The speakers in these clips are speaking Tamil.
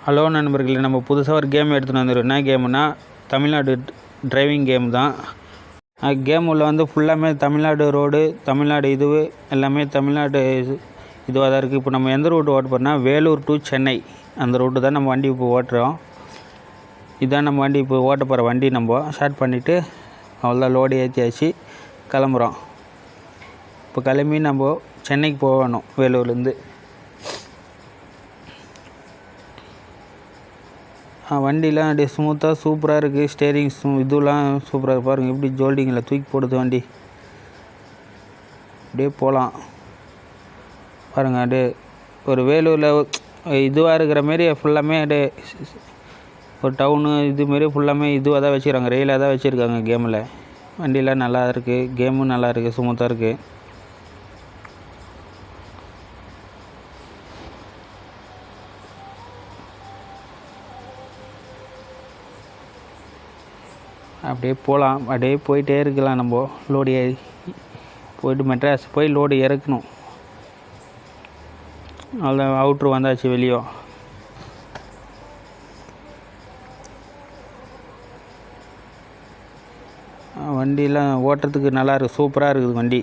ஹலோ நண்பர்களே, நம்ம புதுசாக ஒரு கேம் எடுத்துகிட்டு வந்துடும். என்ன கேமுன்னா தமிழ்நாடு டிரைவிங் கேம் தான். கேம் உள்ள வந்து ஃபுல்லாமே தமிழ்நாடு ரோடு, தமிழ்நாடு எல்லாமே தமிழ்நாடு இதுவாக தான் இருக்குது. இப்போ நம்ம எந்த ரூட்டு ஓட்ட போகிறோம்னா வேலூர் டு சென்னை, அந்த ரூட்டு தான் நம்ம வண்டி இப்போ ஓட்டுறோம். இதுதான் நம்ம வண்டி இப்போ ஓட்ட போகிற வண்டி. நம்ம ஸ்டார்ட் பண்ணிவிட்டு அவ்வளோதான், லோடு ஏற்றியாச்சு, கிளம்புறோம். இப்போ கிளம்பி நம்ம சென்னைக்கு போகணும் வேலூர்லேருந்து. வண்டிலாம் அப்படியே ஸ்மூத்தாக சூப்பராக இருக்குது. ஸ்டேரிங் இதெல்லாம் சூப்பராக இருக்குது. பாருங்கள் எப்படி ஜோல்டிங்கில் தூக்கி போடுது வண்டி. அப்படியே போகலாம் பாருங்கள். அப்படியே ஒரு வேலூரில் இதுவாக இருக்கிற மாரி ஃபுல்லாமே அப்படியே ஒரு டவுனு இதுமாரி ஃபுல்லாமே இதுவாக தான் வச்சுருக்காங்க, ரெயிலாக தான் வச்சுருக்காங்க கேமில். வண்டியெலாம் நல்லா இருக்குது, கேமும் நல்லா இருக்குது, ஸ்மூத்தாக இருக்குது. அப்படியே போகலாம், அப்படியே போயிட்டே இருக்கலாம். நம்ம லோடு போய்ட்டு மெட்ராஸ் போய் லோடு இறக்கணும். அவ்வளோ அவுட்ரு வந்தாச்சு வெளியே. வண்டியெலாம் ஓட்டுறதுக்கு நல்லா இருக்குது, சூப்பராக இருக்குது வண்டி.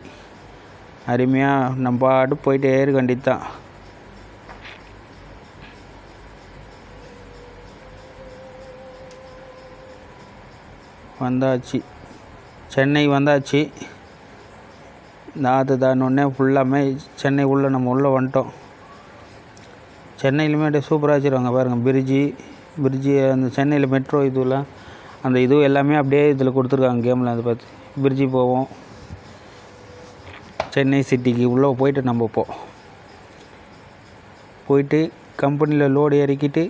அருமையாக நம்ம பாட்டு போயிட்டே இருக்க வண்டி தான். வந்தாச்சு, சென்னை வந்தாச்சு. தானொன்னே ஃபுல்லாமே சென்னை உள்ளே நம்ம உள்ளே வந்துட்டோம். சென்னையிலுமே அப்படியே சூப்பராக வச்சுருவாங்க பாருங்கள். பிரிட்ஜி அந்த சென்னையில் மெட்ரோ இதுலாம் அந்த எல்லாமே அப்படியே இதில் கொடுத்துருக்காங்க கேமில். அதை பார்த்து பிரிட்ஜி போவோம். சென்னை சிட்டிக்கு உள்ளே போயிட்டு நம்ம போயிட்டு கம்பெனியில் லோடு இறக்கிட்டு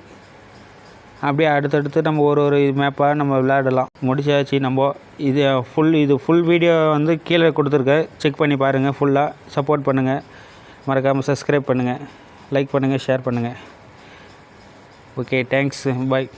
அப்படியே அடுத்தடுத்து நம்ம ஒரு மேப்பாக நம்ம விளையாடலாம். முடிச்சாச்சு. நம்ம இது ஃபுல் வீடியோ வந்து கீழே கொடுத்துருக்கேன், செக் பண்ணி பாருங்கள். ஃபுல்லாக சப்போர்ட் பண்ணுங்கள், மறக்காமல் சப்ஸ்கிரைப் பண்ணுங்கள், லைக் பண்ணுங்கள், ஷேர் பண்ணுங்கள். ஓகே, தேங்க்ஸ், பாய்.